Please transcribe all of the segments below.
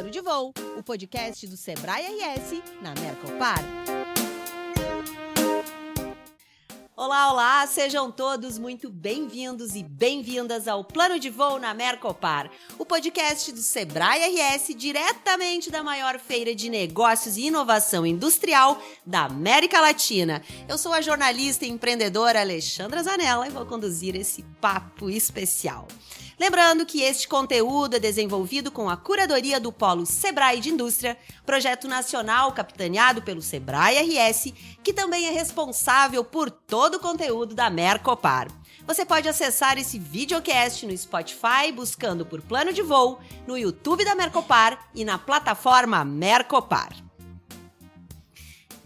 Plano de Voo, o podcast do Sebrae RS na Mercopar. Olá, olá! Sejam todos muito bem-vindos e bem-vindas ao Plano de Voo na Mercopar, o podcast do Sebrae RS diretamente da maior feira de negócios e inovação industrial da América Latina. Eu sou a jornalista e empreendedora Alexandra Zanella e vou conduzir esse papo especial. Lembrando que este conteúdo é desenvolvido com a curadoria do Polo Sebrae de Indústria, projeto nacional capitaneado pelo Sebrae RS, que também é responsável por todo o conteúdo da Mercopar. Você pode acessar esse videocast no Spotify buscando por Plano de Voo, no YouTube da Mercopar e na plataforma Mercopar.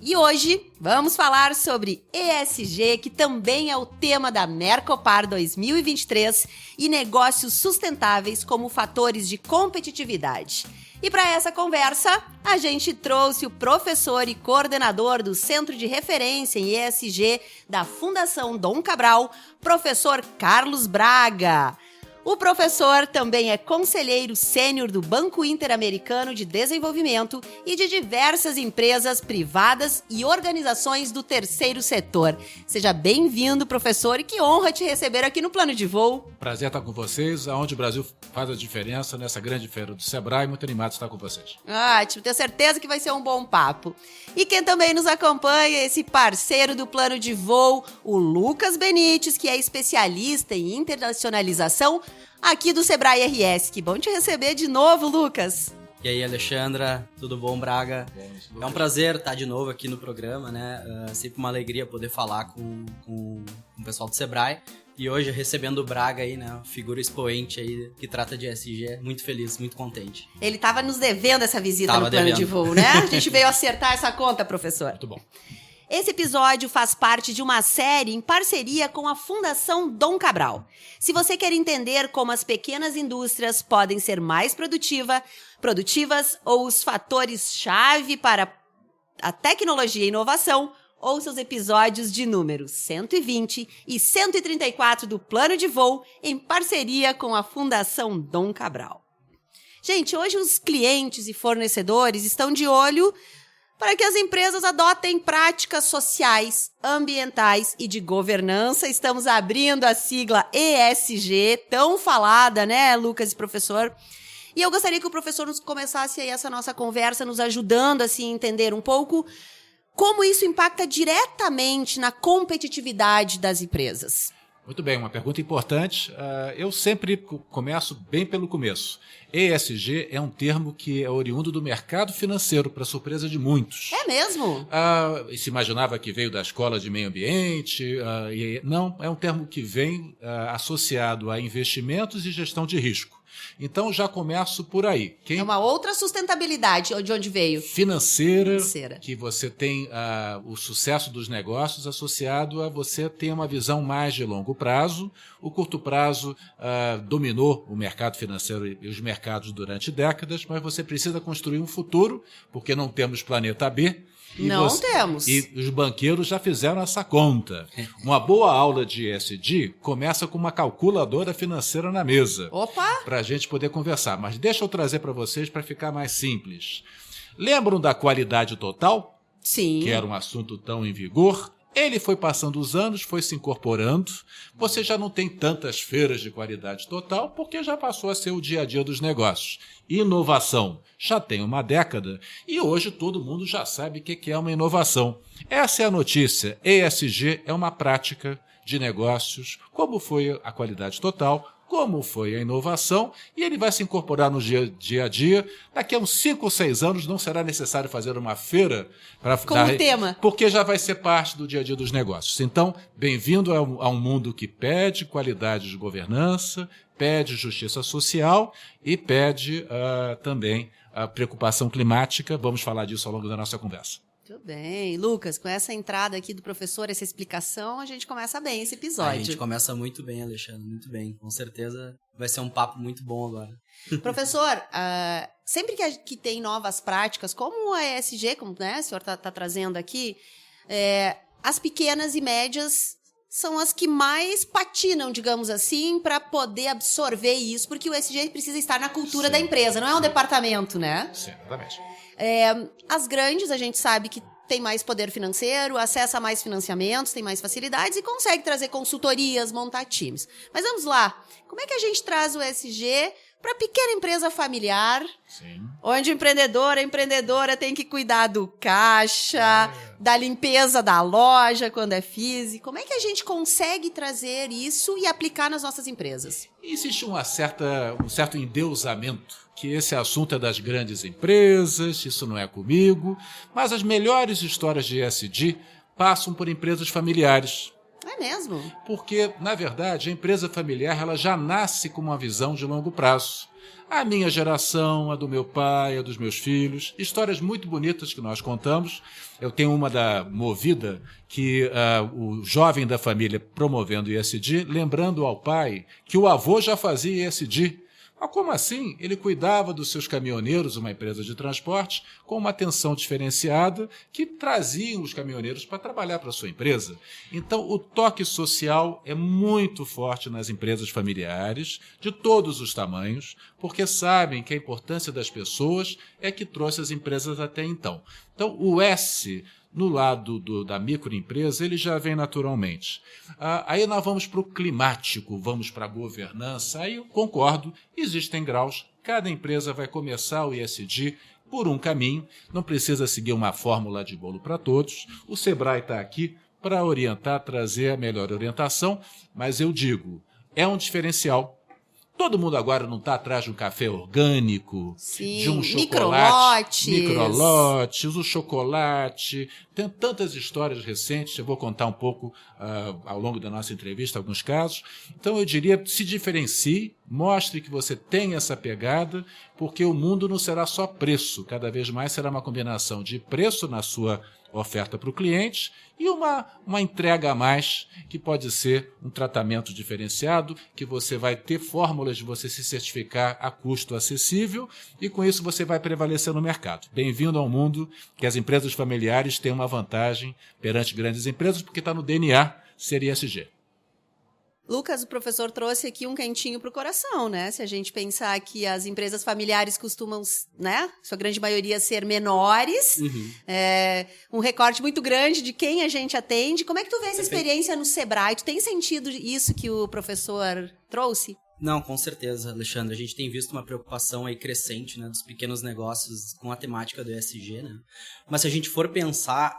E hoje vamos falar sobre ESG, que também é o tema da Mercopar 2023, e negócios sustentáveis como fatores de competitividade. E para essa conversa, a gente trouxe o professor e coordenador do Centro de Referência em ESG da Fundação Dom Cabral, professor Carlos Braga. O professor também é conselheiro sênior do Banco Interamericano de Desenvolvimento e de diversas empresas privadas e organizações do terceiro setor. Seja bem-vindo, professor, e que honra te receber aqui no Plano de Voo. Prazer estar com vocês, aonde o Brasil faz a diferença nessa grande feira do Sebrae. Muito animado de estar com vocês. Tenho certeza que vai ser um bom papo. E quem também nos acompanha é esse parceiro do Plano de Voo, o Lucas Benites, que é especialista em internacionalização aqui do Sebrae RS. Que bom te receber de novo, Lucas. E aí, Alexandra, tudo bom, Braga? É um prazer estar de novo aqui no programa, né? Sempre uma alegria poder falar com o pessoal do Sebrae. E hoje, recebendo o Braga aí, né? Figura expoente aí, que trata de ESG. Muito feliz, muito contente. Ele estava nos devendo essa visita no Plano de Voo, né? A gente veio acertar essa conta, professor. Muito bom. Esse episódio faz parte de uma série em parceria com a Fundação Dom Cabral. Se você quer entender como as pequenas indústrias podem ser mais produtivas ou os fatores-chave para a tecnologia e inovação, ouça os episódios de número 120 e 134 do Plano de Voo em parceria com a Fundação Dom Cabral. Gente, hoje os clientes e fornecedores estão de olho para que as empresas adotem práticas sociais, ambientais e de governança. Estamos abrindo a sigla ESG, tão falada, né, Lucas e professor? E eu gostaria que o professor nos começasse aí essa nossa conversa, nos ajudando assim, a entender um pouco como isso impacta diretamente na competitividade das empresas. Muito bem, uma pergunta importante. Eu sempre começo bem pelo começo. ESG é um termo que é oriundo do mercado financeiro, para surpresa de muitos. É mesmo? Se imaginava que veio da escola de meio ambiente. Não, é um termo que vem associado a investimentos e gestão de risco. Então já começo por aí. É uma outra sustentabilidade de onde veio? Financeira. Que você tem o sucesso dos negócios associado a você ter uma visão mais de longo prazo. O curto prazo dominou o mercado financeiro e os mercados durante décadas, mas você precisa construir um futuro, porque não temos planeta B. Temos. E os banqueiros já fizeram essa conta. Uma boa aula de ESG começa com uma calculadora financeira na mesa. Opa! Para a gente poder conversar. Mas deixa eu trazer para vocês para ficar mais simples. Lembram da qualidade total? Sim. Que era um assunto tão em vigor? Ele foi passando os anos, foi se incorporando. Você já não tem tantas feiras de qualidade total, porque já passou a ser o dia a dia dos negócios. Inovação já tem uma década e hoje todo mundo já sabe o que é uma inovação. Essa é a notícia. ESG é uma prática de negócios, como foi a qualidade total, como foi a inovação, e ele vai se incorporar no dia a dia. Daqui a uns 5 ou 6 anos não será necessário fazer uma feira para como tema, porque já vai ser parte do dia a dia dos negócios. Então, bem-vindo a um mundo que pede qualidade de governança, pede justiça social e pede também a preocupação climática. Vamos falar disso ao longo da nossa conversa. Muito bem. Lucas, com essa entrada aqui do professor, essa explicação, a gente começa bem esse episódio. A gente começa muito bem, Alexandre, muito bem. Com certeza vai ser um papo muito bom agora. Professor, sempre que tem novas práticas, como a ESG, como o senhor está trazendo aqui, as pequenas e médias são as que mais patinam, digamos assim, para poder absorver isso, porque o ESG precisa estar na cultura da empresa, não é um departamento, né? Sim, exatamente. As grandes, a gente sabe que tem mais poder financeiro, acessa mais financiamentos, tem mais facilidades e consegue trazer consultorias, montar times. Mas vamos lá, como é que a gente traz o ESG para a pequena empresa familiar, Sim. onde o empreendedor, a empreendedora tem que cuidar do caixa, da limpeza da loja quando é físico? Como é que a gente consegue trazer isso e aplicar nas nossas empresas? Existe um certo endeusamento, que esse assunto é das grandes empresas, isso não é comigo, mas as melhores histórias de ESG passam por empresas familiares. É mesmo? Porque, na verdade, a empresa familiar ela já nasce com uma visão de longo prazo. A minha geração, a do meu pai, a dos meus filhos, histórias muito bonitas que nós contamos. Eu tenho uma da Movida, que o jovem da família promovendo ESG, lembrando ao pai que o avô já fazia ESG. Mas como assim? Ele cuidava dos seus caminhoneiros, uma empresa de transporte, com uma atenção diferenciada que traziam os caminhoneiros para trabalhar para a sua empresa. Então, o toque social é muito forte nas empresas familiares, de todos os tamanhos, porque sabem que a importância das pessoas é que trouxe as empresas até então. Então, o S, no lado da microempresa, ele já vem naturalmente. Aí nós vamos para o climático, vamos para a governança. Aí eu concordo, existem graus. Cada empresa vai começar o ESG por um caminho. Não precisa seguir uma fórmula de bolo para todos. O Sebrae está aqui para orientar, trazer a melhor orientação. Mas eu digo, é um diferencial. Todo mundo agora não está atrás de um café orgânico, sim, de um chocolate, microlotes, o chocolate. Tem tantas histórias recentes, eu vou contar um pouco ao longo da nossa entrevista, alguns casos. Então eu diria, se diferencie, mostre que você tem essa pegada, porque o mundo não será só preço, cada vez mais será uma combinação de preço na sua oferta para o cliente e uma entrega a mais, que pode ser um tratamento diferenciado, que você vai ter fórmulas de você se certificar a custo acessível e com isso você vai prevalecer no mercado. Bem-vindo ao mundo que as empresas familiares têm uma vantagem perante grandes empresas, porque está no DNA ser ESG. Lucas, o professor trouxe aqui um quentinho para o coração, né? Se a gente pensar que as empresas familiares costumam, né, sua grande maioria, ser menores, um recorte muito grande de quem a gente atende. Como é que tu vê essa experiência no Sebrae? Tu tem sentido isso que o professor trouxe? Não, com certeza, Alexandre. A gente tem visto uma preocupação aí crescente, né, dos pequenos negócios com a temática do ESG, né? Mas se a gente for pensar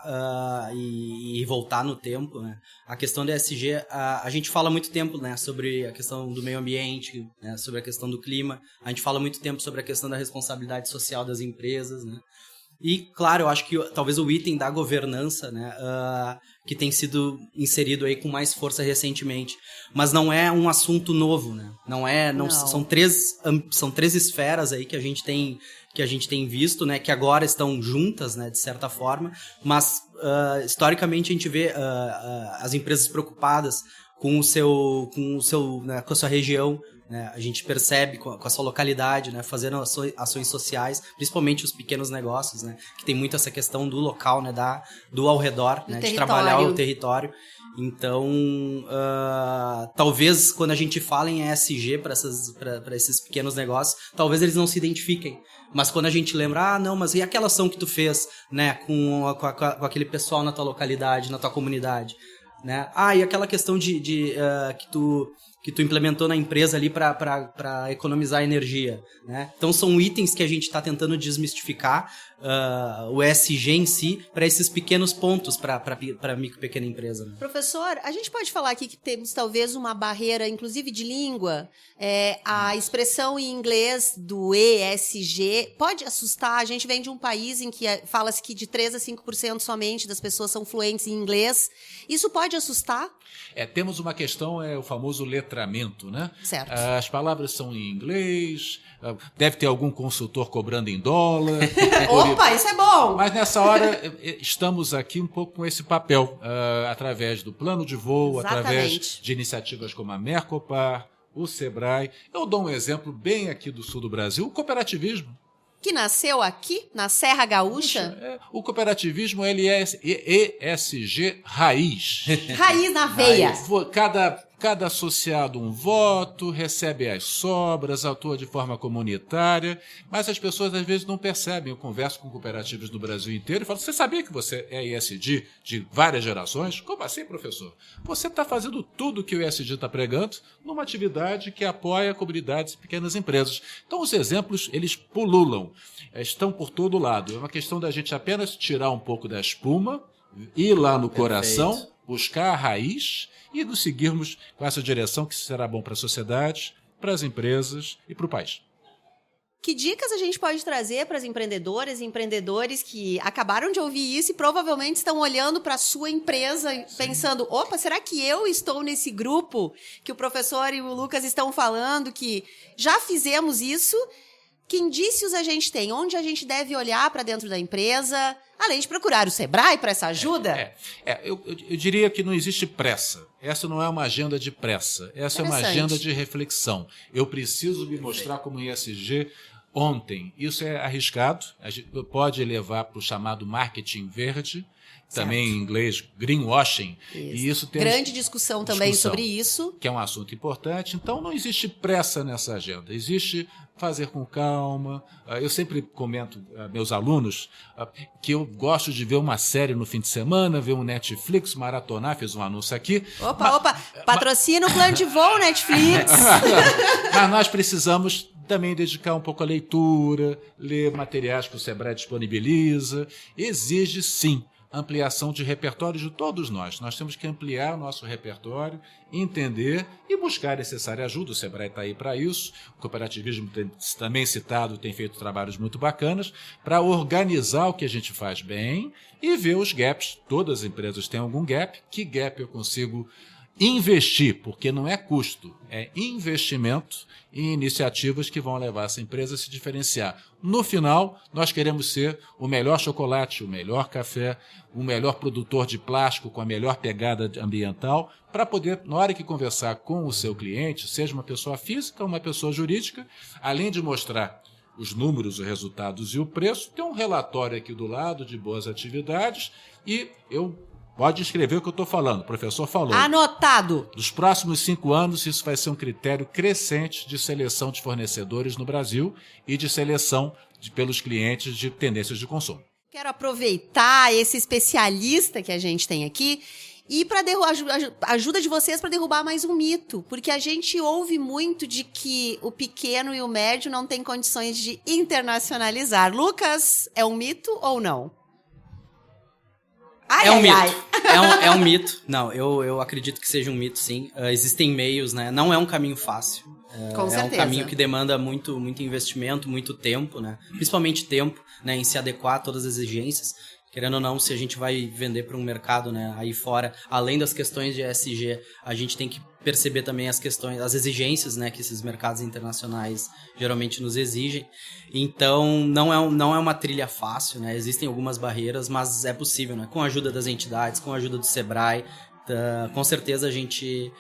e voltar no tempo, né, a questão do ESG, a gente fala muito tempo, né, sobre a questão do meio ambiente, né, sobre a questão do clima. A gente fala muito tempo sobre a questão da responsabilidade social das empresas, né? E, claro, eu acho que talvez o item da governança, né, que tem sido inserido aí com mais força recentemente, mas não é um assunto novo, né? Não. São três esferas aí que a gente tem visto, né, que agora estão juntas, né, de certa forma, mas historicamente a gente vê as empresas preocupadas com né, com a sua região, né? A gente percebe com a sua localidade, né, fazendo ações sociais, principalmente os pequenos negócios, né, que tem muito essa questão do local, né, do ao redor, né, de trabalhar o território. Então, talvez quando a gente fala em ESG para esses pequenos negócios, talvez eles não se identifiquem. Mas quando a gente lembra, não, mas e aquela ação que tu fez, né, com aquele pessoal na tua localidade, na tua comunidade, né? E aquela questão que tu implementou na empresa ali para economizar energia, né? Então são itens que a gente está tentando desmistificar o ESG em si para esses pequenos pontos para a micro e pequena empresa, né? Professor, a gente pode falar aqui que temos talvez uma barreira, inclusive de língua, a expressão em inglês do ESG pode assustar. A gente vem de um país em que fala-se que de 3 a 5% somente das pessoas são fluentes em inglês. Isso pode assustar? Temos uma questão, o famoso letramento, né? Certo. As palavras são em inglês, deve ter algum consultor cobrando em dólar. Opa, isso é bom! Mas nessa hora estamos aqui um pouco com esse papel, através do plano de voo, Exatamente. através de iniciativas como a Mercopar, o Sebrae. Eu dou um exemplo bem aqui do sul do Brasil, o cooperativismo. que nasceu aqui, na Serra Gaúcha. O cooperativismo ele é ESG raiz. Raiz na veia. Cada associado um voto, recebe as sobras, atua de forma comunitária, mas as pessoas às vezes não percebem. Eu converso com cooperativas no Brasil inteiro e falo, você sabia que você é ESG de várias gerações? Como assim, professor? Você está fazendo tudo que o ESG está pregando numa atividade que apoia comunidades e pequenas empresas. Então os exemplos, eles pululam, estão por todo lado. É uma questão da gente apenas tirar um pouco da espuma, ir lá no coração, buscar a raiz e nos seguirmos com essa direção que será bom para a sociedade, para as empresas e para o país. Que dicas a gente pode trazer para as empreendedoras e empreendedores que acabaram de ouvir isso e provavelmente estão olhando para a sua empresa pensando, opa, será que eu estou nesse grupo que o professor e o Lucas estão falando, que já fizemos isso? Que indícios a gente tem? Onde a gente deve olhar para dentro da empresa, além de procurar o Sebrae para essa ajuda? Eu diria que não existe pressa. Essa não é uma agenda de pressa. Essa é uma agenda de reflexão. Eu preciso me mostrar como ESG ontem. Isso é arriscado. A gente pode levar para o chamado marketing verde, também em inglês greenwashing. E isso tem grande discussão também sobre isso. Que é um assunto importante. Então não existe pressa nessa agenda. Existe fazer com calma. Eu sempre comento a meus alunos que eu gosto de ver uma série no fim de semana, ver um Netflix, maratonar, fiz um anúncio aqui. Opa, patrocina o plano de voo Netflix. Mas nós precisamos também dedicar um pouco à leitura, ler materiais que o Sebrae disponibiliza. Exige, sim, ampliação de repertório de todos nós. Nós temos que ampliar o nosso repertório, entender e buscar necessária ajuda. O Sebrae está aí para isso. O cooperativismo, também citado, tem feito trabalhos muito bacanas para organizar o que a gente faz bem e ver os gaps. Todas as empresas têm algum gap. Que gap eu consigo investir? Porque não é custo, é investimento em iniciativas que vão levar essa empresa a se diferenciar. No final, nós queremos ser o melhor chocolate, o melhor café, o melhor produtor de plástico com a melhor pegada ambiental, para poder, na hora que conversar com o seu cliente, seja uma pessoa física ou uma pessoa jurídica, além de mostrar os números, os resultados e o preço, tem um relatório aqui do lado de boas atividades e pode escrever o que eu estou falando, o professor falou. Anotado. Nos próximos 5 anos, isso vai ser um critério crescente de seleção de fornecedores no Brasil e de seleção pelos clientes de tendências de consumo. Quero aproveitar esse especialista que a gente tem aqui e para ajuda de vocês para derrubar mais um mito, porque a gente ouve muito de que o pequeno e o médio não têm condições de internacionalizar. Lucas, é um mito ou não? Mito. É um mito. Não, eu acredito que seja um mito, sim. Existem meios, né? Não é um caminho fácil. Com certeza. É um caminho que demanda muito investimento, muito tempo, né? Principalmente tempo, né? Em se adequar a todas as exigências. Querendo ou não, se a gente vai vender para um mercado, né, aí fora, além das questões de ESG, a gente tem que perceber também as exigências, né, que esses mercados internacionais geralmente nos exigem. Então, não é uma trilha fácil, né? Existem algumas barreiras, mas é possível, né? Com a ajuda das entidades, com a ajuda do Sebrae, com certeza a gente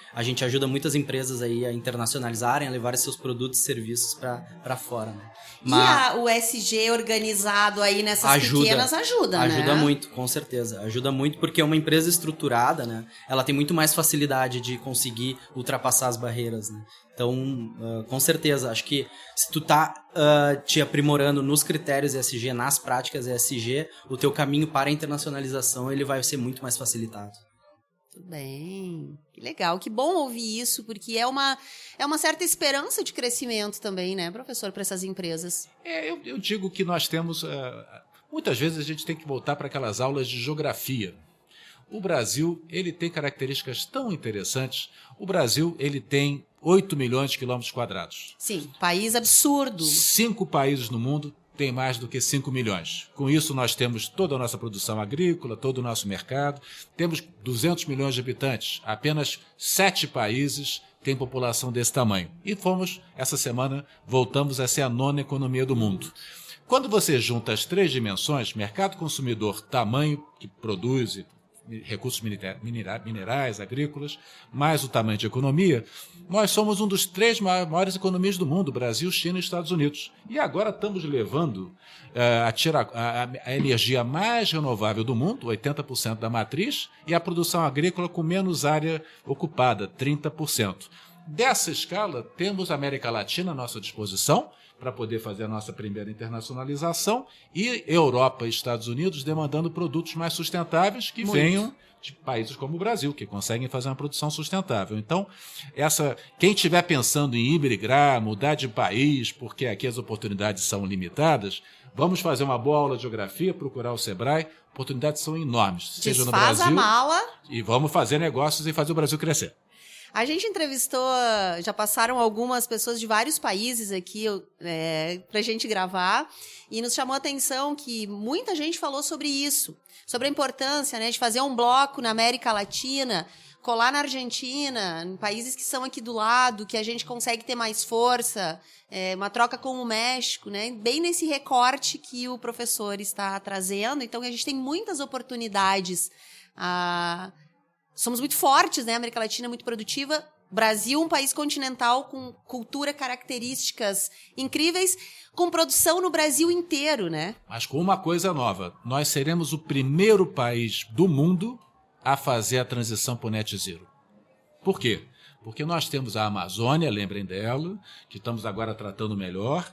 ajuda muitas empresas aí a internacionalizarem, a levarem seus produtos e serviços para fora, né? Mas o ESG organizado aí nessas pequenas ajuda, né? Ajuda muito, com certeza. Ajuda muito porque é uma empresa estruturada, né? Ela tem muito mais facilidade de conseguir ultrapassar as barreiras, né? Então, com certeza, acho que se tu tá te aprimorando nos critérios ESG, nas práticas ESG, o teu caminho para a internacionalização ele vai ser muito mais facilitado. Muito bem, que legal, que bom ouvir isso, porque é uma certa esperança de crescimento também, né, professor, para essas empresas. Eu digo que nós temos, muitas vezes a gente tem que voltar para aquelas aulas de geografia. O Brasil, ele tem características tão interessantes. O Brasil, ele tem 8 milhões de quilômetros quadrados. Sim, país absurdo. 5 países no mundo tem mais do que 5 milhões. Com isso, nós temos toda a nossa produção agrícola, todo o nosso mercado. Temos 200 milhões de habitantes. Apenas 7 países têm população desse tamanho. E essa semana, voltamos a ser a 9ª economia do mundo. Quando você junta as 3 dimensões, mercado consumidor, tamanho que produz e recursos minerais, agrícolas, mais o tamanho de economia, nós somos um dos 3 maiores economias do mundo, Brasil, China e Estados Unidos. E agora estamos levando a energia mais renovável do mundo, 80% da matriz, e a produção agrícola com menos área ocupada, 30%. Dessa escala, temos a América Latina à nossa disposição, para poder fazer a nossa primeira internacionalização, e Europa e Estados Unidos demandando produtos mais sustentáveis que venham de países como o Brasil, que conseguem fazer uma produção sustentável. Então, quem estiver pensando em imigrar, mudar de país, porque aqui as oportunidades são limitadas, vamos fazer uma boa aula de geografia, procurar o Sebrae, oportunidades são enormes, seja no Brasil, a mala e vamos fazer negócios e fazer o Brasil crescer. A gente entrevistou, já passaram algumas pessoas de vários países aqui pra gente gravar, e nos chamou a atenção que muita gente falou sobre isso, sobre a importância, né, de fazer um bloco na América Latina, colar na Argentina, em países que são aqui do lado, que a gente consegue ter mais força, uma troca com o México, né, bem nesse recorte que o professor está trazendo. Então, a gente tem muitas oportunidades. Somos muito fortes, né? A América Latina é muito produtiva. Brasil, um país continental com cultura, características incríveis, com produção no Brasil inteiro, né? Mas com uma coisa nova, nós seremos o primeiro país do mundo a fazer a transição para o Net Zero. Por quê? Porque nós temos a Amazônia, lembrem dela, que estamos agora tratando melhor.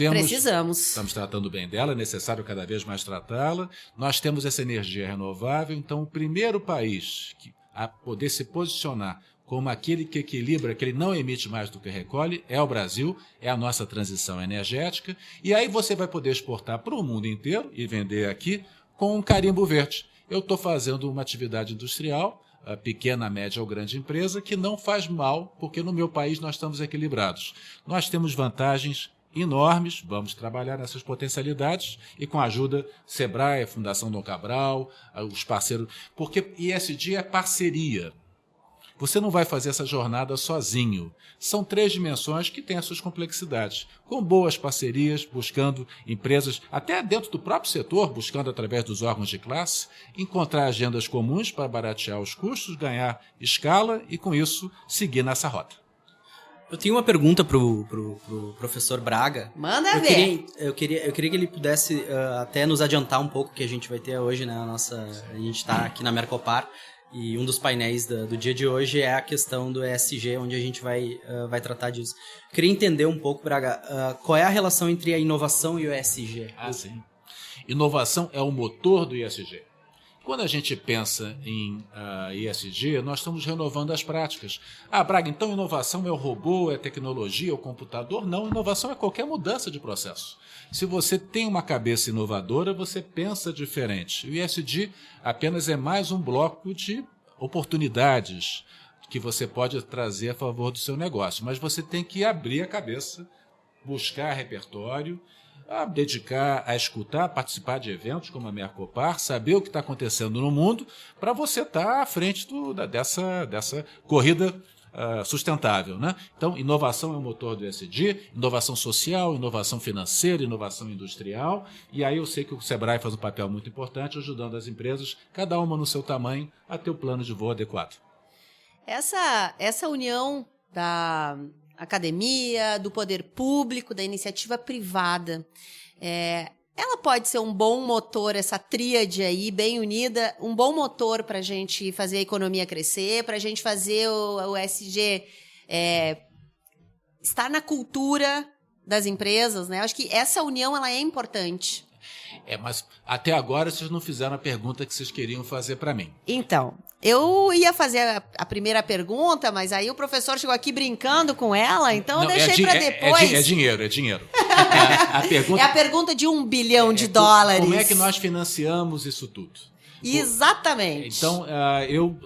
Precisamos. Estamos tratando bem dela, é necessário cada vez mais tratá-la. Nós temos essa energia renovável, então o primeiro país a poder se posicionar como aquele que equilibra, que ele não emite mais do que recolhe, é o Brasil, é a nossa transição energética. E aí você vai poder exportar para o mundo inteiro e vender aqui com um carimbo verde. Eu estou fazendo uma atividade industrial, a pequena, média ou grande empresa, que não faz mal, porque no meu país nós estamos equilibrados. Nós temos vantagens enormes, vamos trabalhar nessas potencialidades e com a ajuda Sebrae, Fundação Dom Cabral, os parceiros, porque ESG é parceria. Você não vai fazer essa jornada sozinho. São 3 dimensões que têm as suas complexidades. Com boas parcerias, buscando empresas, até dentro do próprio setor, buscando através dos órgãos de classe, encontrar agendas comuns para baratear os custos, ganhar escala e, com isso, seguir nessa rota. Eu tenho uma pergunta pro professor Braga. Manda ver. Eu queria que ele pudesse até nos adiantar um pouco, que a gente vai ter hoje, né? A gente está aqui na Mercopar. E um dos painéis do dia de hoje é a questão do ESG, onde a gente vai tratar disso. Queria entender um pouco, Braga, qual é a relação entre a inovação e o ESG? Sim. Inovação é o motor do ESG. Quando a gente pensa em ESG, nós estamos renovando as práticas. Braga, então inovação é o robô, é a tecnologia, é o computador? Não, inovação é qualquer mudança de processo. Se você tem uma cabeça inovadora, você pensa diferente. O ESG apenas é mais um bloco de oportunidades que você pode trazer a favor do seu negócio. Mas você tem que abrir a cabeça, buscar repertório, dedicar a escutar, participar de eventos como a Mercopar, saber o que está acontecendo no mundo, para você estar à frente dessa corrida sustentável, né? Então, inovação é o motor do ESG, inovação social, inovação financeira, inovação industrial, e aí eu sei que o Sebrae faz um papel muito importante ajudando as empresas, cada uma no seu tamanho, a ter o plano de voo adequado. Essa união da academia, do poder público, da iniciativa privada, ela pode ser um bom motor, essa tríade aí, bem unida, um bom motor para a gente fazer a economia crescer, para a gente fazer o ESG estar na cultura das empresas, né? Eu acho que essa união ela é importante. Mas até agora vocês não fizeram a pergunta que vocês queriam fazer para mim. Então, eu ia fazer a primeira pergunta, mas aí o professor chegou aqui brincando com ela, então eu deixei para depois. É dinheiro. A pergunta, é a pergunta de $1 bilhão de dólares. Como é que nós financiamos isso tudo? Exatamente. Então, eu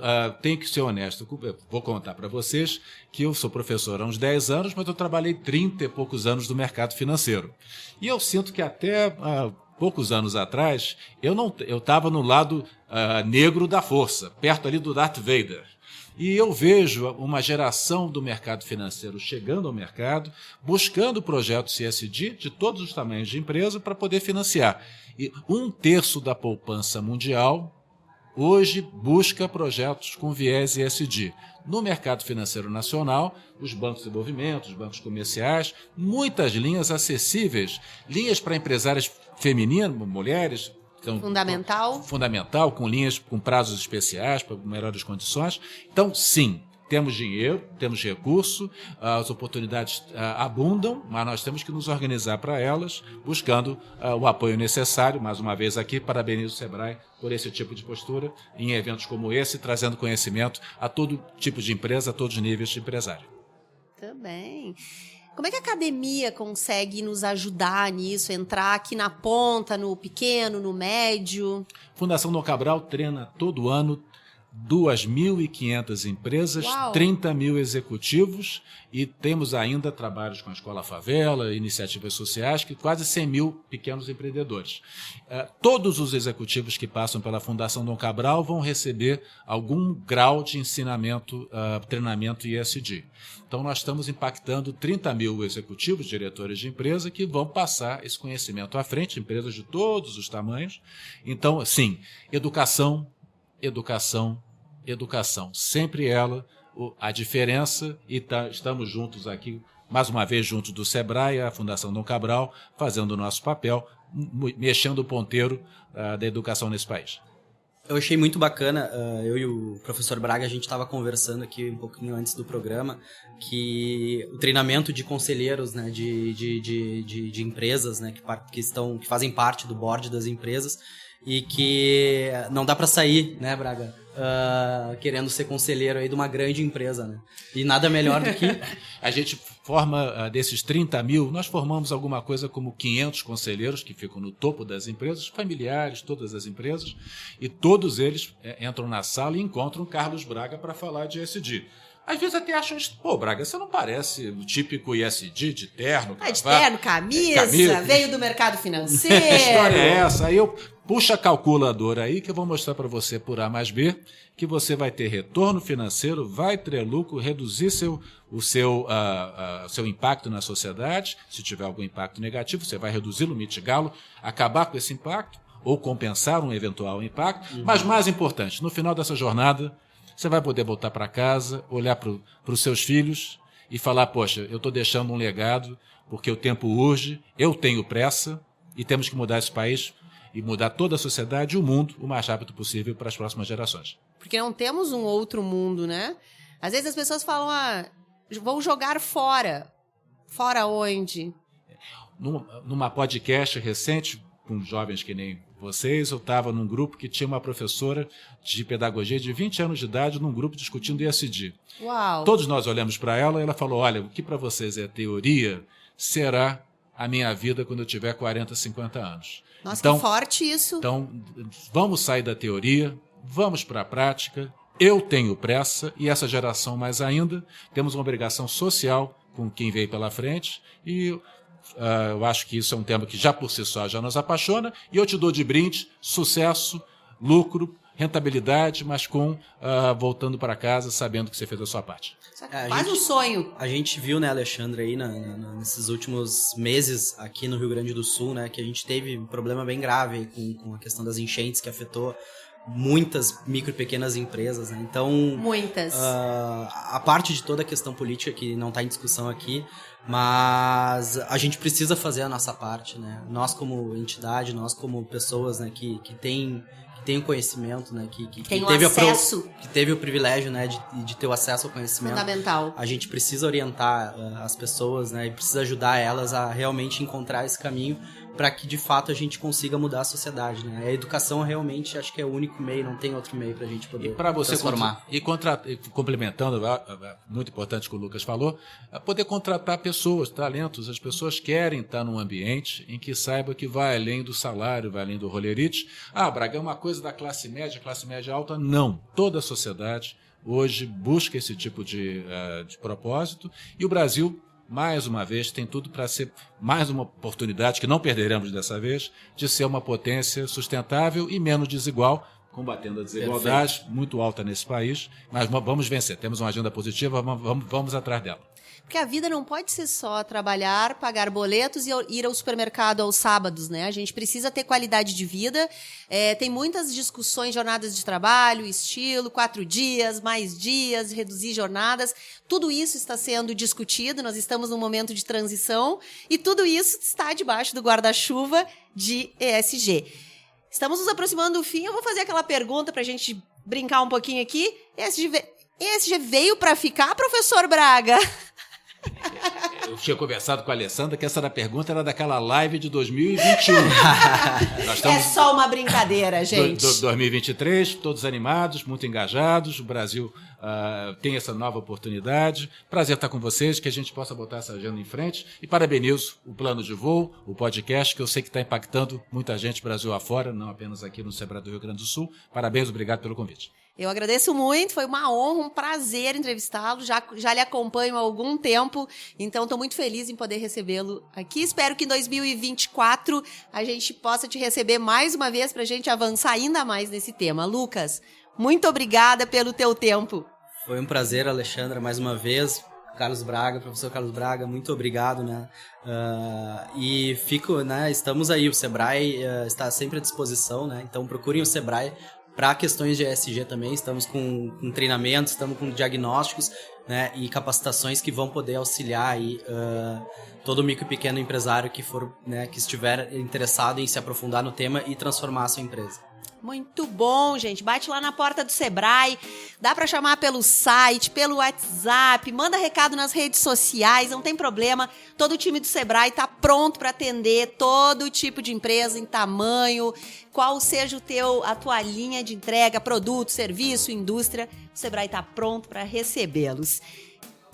tenho que ser honesto. Vou contar para vocês que eu sou professor há uns 10 anos, mas eu trabalhei 30 e poucos anos no mercado financeiro. E eu sinto que até poucos anos atrás, eu estava no lado negro da força, perto ali do Darth Vader. E eu vejo uma geração do mercado financeiro chegando ao mercado, buscando projetos CSD de todos os tamanhos de empresa para poder financiar. E 1/3 da poupança mundial hoje busca projetos com viés ESG. No mercado financeiro nacional, os bancos de desenvolvimento, os bancos comerciais, muitas linhas acessíveis, linhas para empresárias femininas, mulheres. Então, fundamental, com linhas com prazos especiais, para melhores condições. Então, sim, temos dinheiro, temos recurso, as oportunidades abundam, mas nós temos que nos organizar para elas, buscando o apoio necessário. Mais uma vez aqui, parabenizo o Sebrae por esse tipo de postura, em eventos como esse, trazendo conhecimento a todo tipo de empresa, a todos os níveis de empresário. Também. Como é que a academia consegue nos ajudar nisso, entrar aqui na ponta, no pequeno, no médio? Fundação Dom Cabral treina todo ano 2.500 empresas, Uau. 30 mil executivos e temos ainda trabalhos com a Escola Favela, iniciativas sociais, que quase 100 mil pequenos empreendedores. Todos os executivos que passam pela Fundação Dom Cabral vão receber algum grau de ensinamento, treinamento ESG. Então, nós estamos impactando 30 mil executivos, diretores de empresa, que vão passar esse conhecimento à frente, empresas de todos os tamanhos. Então, sim, educação, sempre ela, a diferença, e estamos juntos aqui, mais uma vez juntos do Sebrae, a Fundação Dom Cabral, fazendo o nosso papel, mexendo o ponteiro da educação nesse país. Eu achei muito bacana, eu e o professor Braga, a gente estava conversando aqui um pouquinho antes do programa, que o treinamento de conselheiros, né, de empresas, né, que fazem parte do board das empresas, e que não dá para sair, né, Braga, querendo ser conselheiro aí de uma grande empresa, né? E nada melhor do que... A gente forma, desses 30 mil, nós formamos alguma coisa como 500 conselheiros que ficam no topo das empresas, familiares, todas as empresas, e todos eles entram na sala e encontram Carlos Braga para falar de ESG. Às vezes até acham, pô, Braga, você não parece o típico ESG de terno. De terno, camisa, veio do mercado financeiro. Que história é essa? Aí eu puxo a calculadora aí que eu vou mostrar para você por A mais B, que você vai ter retorno financeiro, vai ter lucro, reduzir o seu impacto na sociedade. Se tiver algum impacto negativo, você vai reduzi-lo, mitigá-lo, acabar com esse impacto ou compensar um eventual impacto. Mas mais importante, no final dessa jornada, você vai poder voltar para casa, olhar para os seus filhos e falar, poxa, eu estou deixando um legado porque o tempo urge, eu tenho pressa e temos que mudar esse país e mudar toda a sociedade e o mundo o mais rápido possível para as próximas gerações. Porque não temos um outro mundo, né? Às vezes as pessoas falam, vou jogar fora. Fora onde? Numa podcast recente, com jovens que nem vocês, eu estava num grupo que tinha uma professora de pedagogia de 20 anos de idade, num grupo discutindo ESG. Uau! Todos nós olhamos para ela e ela falou, olha, o que para vocês é teoria, será a minha vida quando eu tiver 40, 50 anos. Nossa, então, que forte isso! Então, vamos sair da teoria, vamos para a prática. Eu tenho pressa e essa geração mais ainda, temos uma obrigação social com quem veio pela frente e... eu acho que isso é um tema que já por si só já nos apaixona e eu te dou de brinde sucesso, lucro, rentabilidade, mas voltando para casa sabendo que você fez a sua parte. Quase um sonho. A gente viu, né, Alexandre, aí nesses últimos meses aqui no Rio Grande do Sul, né, que a gente teve um problema bem grave aí com a questão das enchentes que afetou muitas micro e pequenas empresas, né? Então, muitas. A parte de toda a questão política que não está em discussão aqui, mas a gente precisa fazer a nossa parte, né? Nós como entidade, nós como pessoas, né, que tem o conhecimento, né, que teve acesso, que teve o privilégio, né, de ter o acesso ao conhecimento. Fundamental. A gente precisa orientar as pessoas, né, e precisa ajudar elas a realmente encontrar esse caminho para que de fato a gente consiga mudar a sociedade, né? A educação realmente acho que é o único meio, não tem outro meio para a gente poder transformar. E complementando, muito importante o que o Lucas falou, poder contratar pessoas, talentos. As pessoas querem estar num ambiente em que saiba que vai além do salário, vai além do rolerite. Braga, é uma coisa da classe média alta. Não. Toda a sociedade hoje busca esse tipo de propósito e o Brasil, mais uma vez, tem tudo para ser mais uma oportunidade, que não perderemos dessa vez, de ser uma potência sustentável e menos desigual, combatendo a desigualdade muito alta nesse país. Mas vamos vencer, temos uma agenda positiva, vamos atrás dela. Porque a vida não pode ser só trabalhar, pagar boletos e ir ao supermercado aos sábados, né? A gente precisa ter qualidade de vida. Tem muitas discussões, jornadas de trabalho, estilo, 4 dias, mais dias, reduzir jornadas. Tudo isso está sendo discutido, nós estamos num momento de transição e tudo isso está debaixo do guarda-chuva de ESG. Estamos nos aproximando do fim, eu vou fazer aquela pergunta para a gente brincar um pouquinho aqui. ESG veio para ficar, professor Braga? Eu tinha conversado com a Alessandra que essa pergunta era daquela live de 2021. Nós estamos... É só uma brincadeira, gente. 2023, todos animados, muito engajados. O Brasil tem essa nova oportunidade. Prazer estar com vocês, que a gente possa botar essa agenda em frente. E parabenizo o Plano de Voo, o podcast, que eu sei que está impactando muita gente Brasil afora, não apenas aqui no Sebrae do Rio Grande do Sul. Parabéns, obrigado pelo convite. Eu agradeço muito, foi uma honra, um prazer entrevistá-lo, já lhe acompanho há algum tempo, então estou muito feliz em poder recebê-lo aqui. Espero que em 2024 a gente possa te receber mais uma vez para a gente avançar ainda mais nesse tema. Lucas, muito obrigada pelo teu tempo. Foi um prazer, Alexandra, mais uma vez. Carlos Braga, professor Carlos Braga, muito obrigado, né? E estamos aí, o Sebrae está sempre à disposição, né? Então procurem o Sebrae para questões de ESG também. Estamos com treinamentos, estamos com diagnósticos, né? E capacitações que vão poder auxiliar aí todo micro e pequeno empresário que for, né, que estiver interessado em se aprofundar no tema e transformar a sua empresa. Muito bom, gente. Bate lá na porta do Sebrae, dá para chamar pelo site, pelo WhatsApp, manda recado nas redes sociais, não tem problema. Todo o time do Sebrae está pronto para atender todo tipo de empresa em tamanho, qual seja a tua linha de entrega, produto, serviço, indústria, o Sebrae está pronto para recebê-los.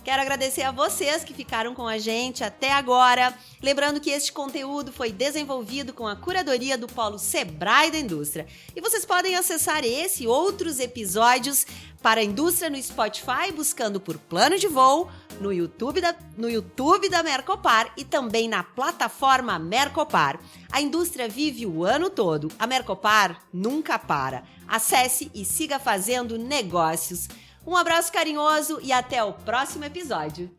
Quero agradecer a vocês que ficaram com a gente até agora. Lembrando que este conteúdo foi desenvolvido com a curadoria do Polo Sebrae da Indústria. E vocês podem acessar esse e outros episódios para a indústria no Spotify, buscando por Plano de Voo, no YouTube da Mercopar e também na plataforma Mercopar. A indústria vive o ano todo. A Mercopar nunca para. Acesse e siga fazendo negócios. Um abraço carinhoso e até o próximo episódio.